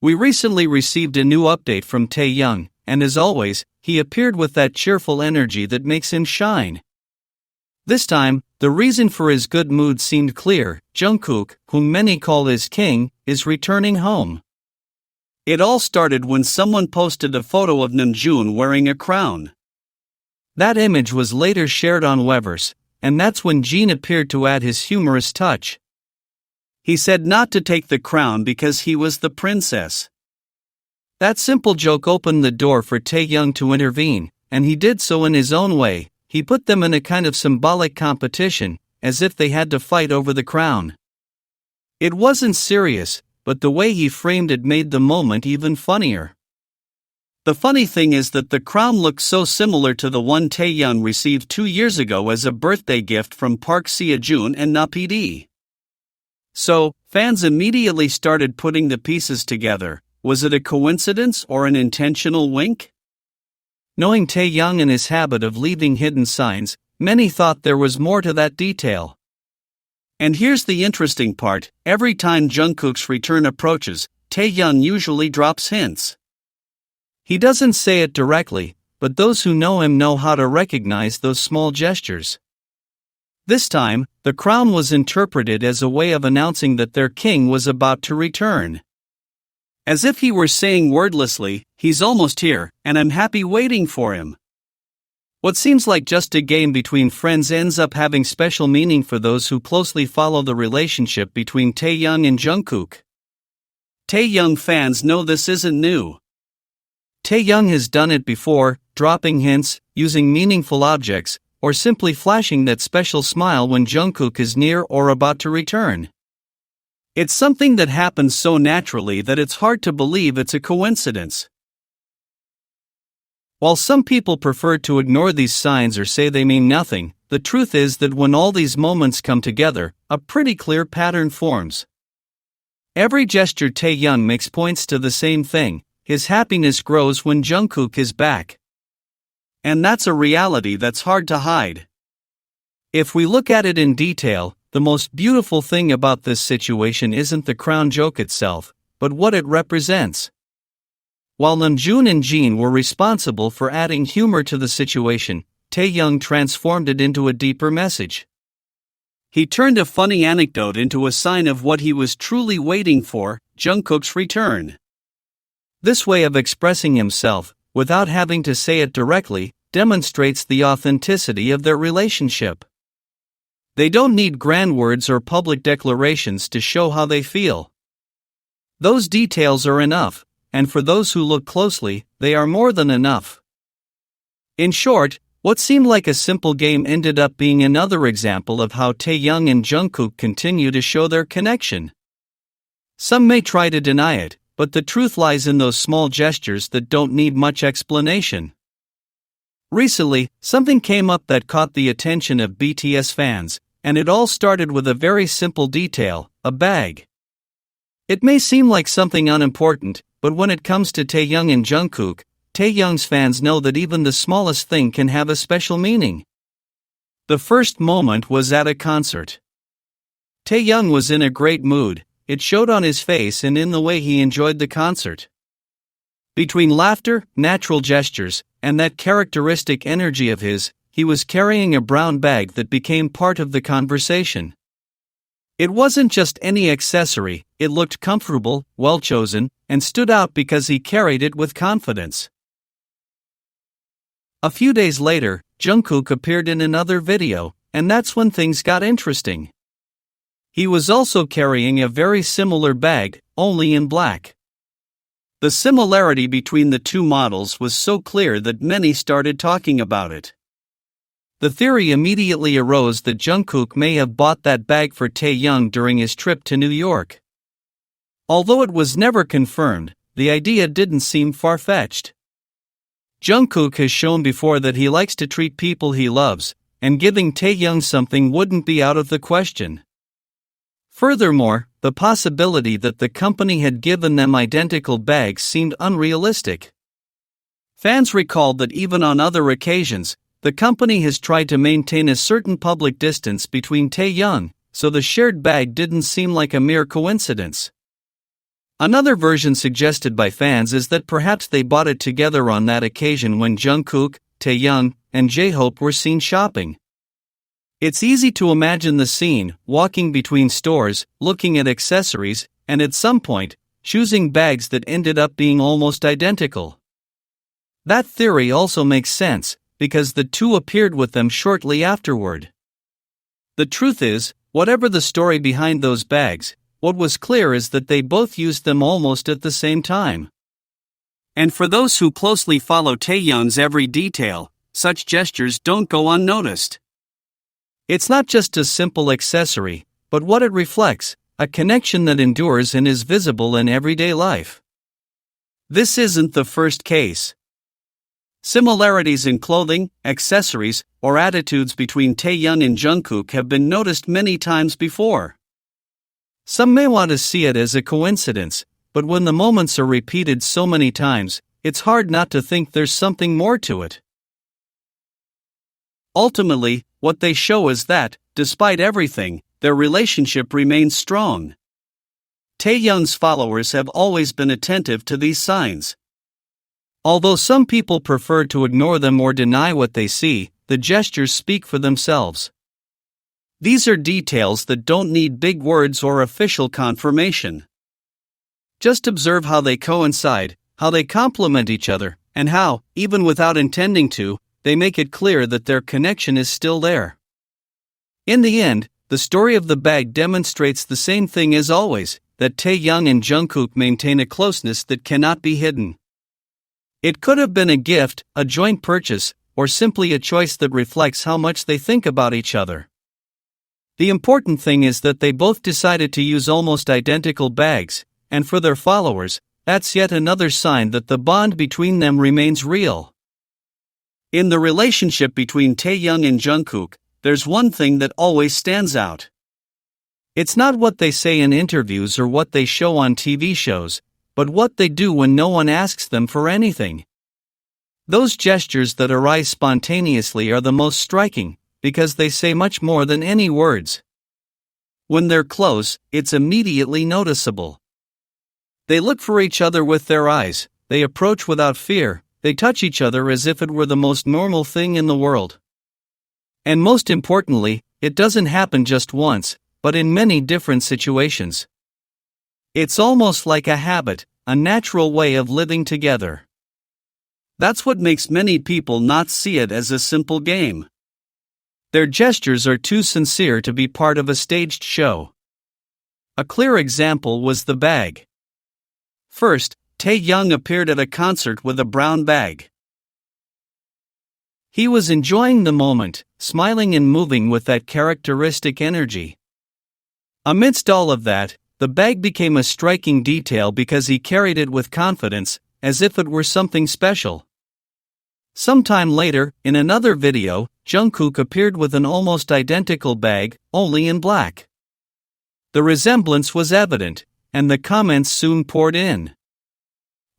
We recently received a new update from Taehyung, and as always, he appeared with that cheerful energy that makes him shine. This time, the reason for his good mood seemed clear. Jungkook, whom many call his king, is returning home. It all started when someone posted a photo of Namjoon wearing a crown. That image was later shared on Weverse, and that's when Jin appeared to add his humorous touch. He said not to take the crown because he was the princess. That simple joke opened the door for Taehyung to intervene, and he did so in his own way. He put them in a kind of symbolic competition, as if they had to fight over the crown. It wasn't serious, but the way he framed it made the moment even funnier. The funny thing is that the crown looked so similar to the one Taehyung received 2 years ago as a birthday gift from Park Seo-joon and Na-pd. So, fans immediately started putting the pieces together. Was it a coincidence or an intentional wink? Knowing Taehyung and his habit of leaving hidden signs, many thought there was more to that detail. And here's the interesting part: every time Jungkook's return approaches, Taehyung usually drops hints. He doesn't say it directly, but those who know him know how to recognize those small gestures. This time, the crown was interpreted as a way of announcing that their king was about to return. As if he were saying wordlessly, "He's almost here, and I'm happy waiting for him." What seems like just a game between friends ends up having special meaning for those who closely follow the relationship between Taehyung and Jungkook. Taehyung fans know this isn't new. Taehyung has done it before, dropping hints, using meaningful objects, or simply flashing that special smile when Jungkook is near or about to return. It's something that happens so naturally that it's hard to believe it's a coincidence. While some people prefer to ignore these signs or say they mean nothing, the truth is that when all these moments come together, a pretty clear pattern forms. Every gesture Taehyung makes points to the same thing: his happiness grows when Jungkook is back. And that's a reality that's hard to hide. If we look at it in detail, the most beautiful thing about this situation isn't the crown joke itself, but what it represents. While Namjoon and Jin were responsible for adding humor to the situation, Taehyung transformed it into a deeper message. He turned a funny anecdote into a sign of what he was truly waiting for: Jungkook's return. This way of expressing himself, without having to say it directly, demonstrates the authenticity of their relationship. They don't need grand words or public declarations to show how they feel. Those details are enough, and for those who look closely, they are more than enough. In short, what seemed like a simple game ended up being another example of how Taehyung and Jungkook continue to show their connection. Some may try to deny it, but the truth lies in those small gestures that don't need much explanation. Recently, something came up that caught the attention of BTS fans, and it all started with a very simple detail: a bag. It may seem like something unimportant, but when it comes to Taehyung and Jungkook, Taehyung's fans know that even the smallest thing can have a special meaning. The first moment was at a concert. Taehyung was in a great mood. It showed on his face and in the way he enjoyed the concert. Between laughter, natural gestures, and that characteristic energy of his, he was carrying a brown bag that became part of the conversation. It wasn't just any accessory, it looked comfortable, well-chosen, and stood out because he carried it with confidence. A few days later, Jungkook appeared in another video, and that's when things got interesting. He was also carrying a very similar bag, only in black. The similarity between the two models was so clear that many started talking about it. The theory immediately arose that Jungkook may have bought that bag for Taehyung during his trip to New York. Although it was never confirmed, the idea didn't seem far-fetched. Jungkook has shown before that he likes to treat people he loves, and giving Taehyung something wouldn't be out of the question. Furthermore, the possibility that the company had given them identical bags seemed unrealistic. Fans recalled that even on other occasions, the company has tried to maintain a certain public distance between Taehyung, so the shared bag didn't seem like a mere coincidence. Another version suggested by fans is that perhaps they bought it together on that occasion when Jungkook, Taehyung, and J-Hope were seen shopping. It's easy to imagine the scene, walking between stores, looking at accessories, and at some point, choosing bags that ended up being almost identical. That theory also makes sense, because the two appeared with them shortly afterward. The truth is, whatever the story behind those bags, what was clear is that they both used them almost at the same time. And for those who closely follow Taehyung's every detail, such gestures don't go unnoticed. It's not just a simple accessory, but what it reflects, a connection that endures and is visible in everyday life. This isn't the first case. Similarities in clothing, accessories, or attitudes between Taehyung and Jungkook have been noticed many times before. Some may want to see it as a coincidence, but when the moments are repeated so many times, it's hard not to think there's something more to it. Ultimately, what they show is that, despite everything, their relationship remains strong. Taehyung's followers have always been attentive to these signs. Although some people prefer to ignore them or deny what they see, the gestures speak for themselves. These are details that don't need big words or official confirmation. Just observe how they coincide, how they complement each other, and how, even without intending to, they make it clear that their connection is still there. In the end, the story of the bag demonstrates the same thing as always, that Taehyung and Jungkook maintain a closeness that cannot be hidden. It could have been a gift, a joint purchase, or simply a choice that reflects how much they think about each other. The important thing is that they both decided to use almost identical bags, and for their followers, that's yet another sign that the bond between them remains real. In the relationship between Taehyung and Jungkook, there's one thing that always stands out. It's not what they say in interviews or what they show on TV shows, but what they do when no one asks them for anything. Those gestures that arise spontaneously are the most striking, because they say much more than any words. When they're close, it's immediately noticeable. They look for each other with their eyes, they approach without fear, they touch each other as if it were the most normal thing in the world. And most importantly, it doesn't happen just once, but in many different situations. It's almost like a habit, a natural way of living together. That's what makes many people not see it as a simple game. Their gestures are too sincere to be part of a staged show. A clear example was the bag. First, Taehyung appeared at a concert with a brown bag. He was enjoying the moment, smiling and moving with that characteristic energy. Amidst all of that, the bag became a striking detail because he carried it with confidence, as if it were something special. Sometime later, in another video, Jungkook appeared with an almost identical bag, only in black. The resemblance was evident, and the comments soon poured in.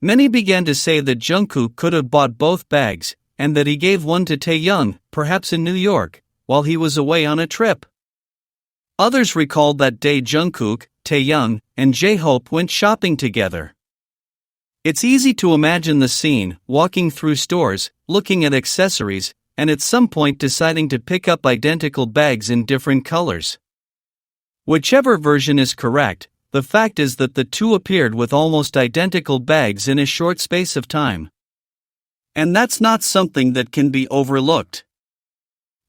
Many began to say that Jungkook could have bought both bags, and that he gave one to Taehyung, perhaps in New York, while he was away on a trip. Others recalled that day Jungkook, Taehyung, and J-Hope went shopping together. It's easy to imagine the scene, walking through stores, looking at accessories, and at some point deciding to pick up identical bags in different colors. Whichever version is correct, the fact is that the two appeared with almost identical bags in a short space of time. And that's not something that can be overlooked.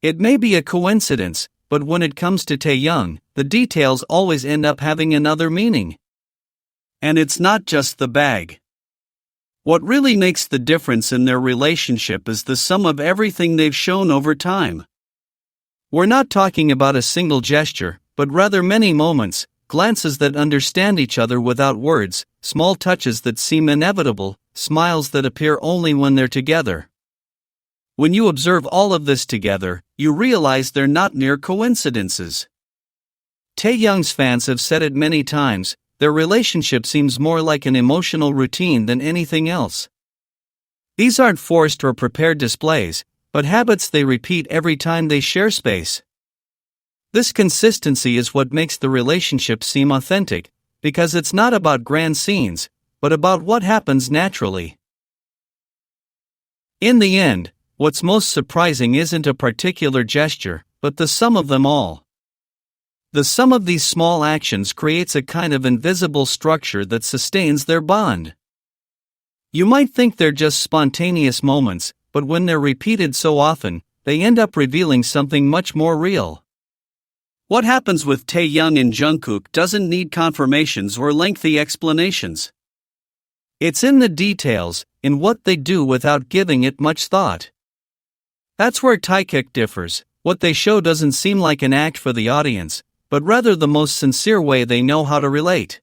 It may be a coincidence, but when it comes to Taehyung, the details always end up having another meaning. And it's not just the bag. What really makes the difference in their relationship is the sum of everything they've shown over time. We're not talking about a single gesture, but rather many moments, glances that understand each other without words, small touches that seem inevitable, smiles that appear only when they're together. When you observe all of this together, you realize they're not mere coincidences. Taehyung's fans have said it many times, their relationship seems more like an emotional routine than anything else. These aren't forced or prepared displays, but habits they repeat every time they share space. This consistency is what makes the relationship seem authentic, because it's not about grand scenes, but about what happens naturally. In the end, what's most surprising isn't a particular gesture, but the sum of them all. The sum of these small actions creates a kind of invisible structure that sustains their bond. You might think they're just spontaneous moments, but when they're repeated so often, they end up revealing something much more real. What happens with Taehyung and Jungkook doesn't need confirmations or lengthy explanations. It's in the details, in what they do without giving it much thought. That's where Taekook differs. What they show doesn't seem like an act for the audience, but rather the most sincere way they know how to relate.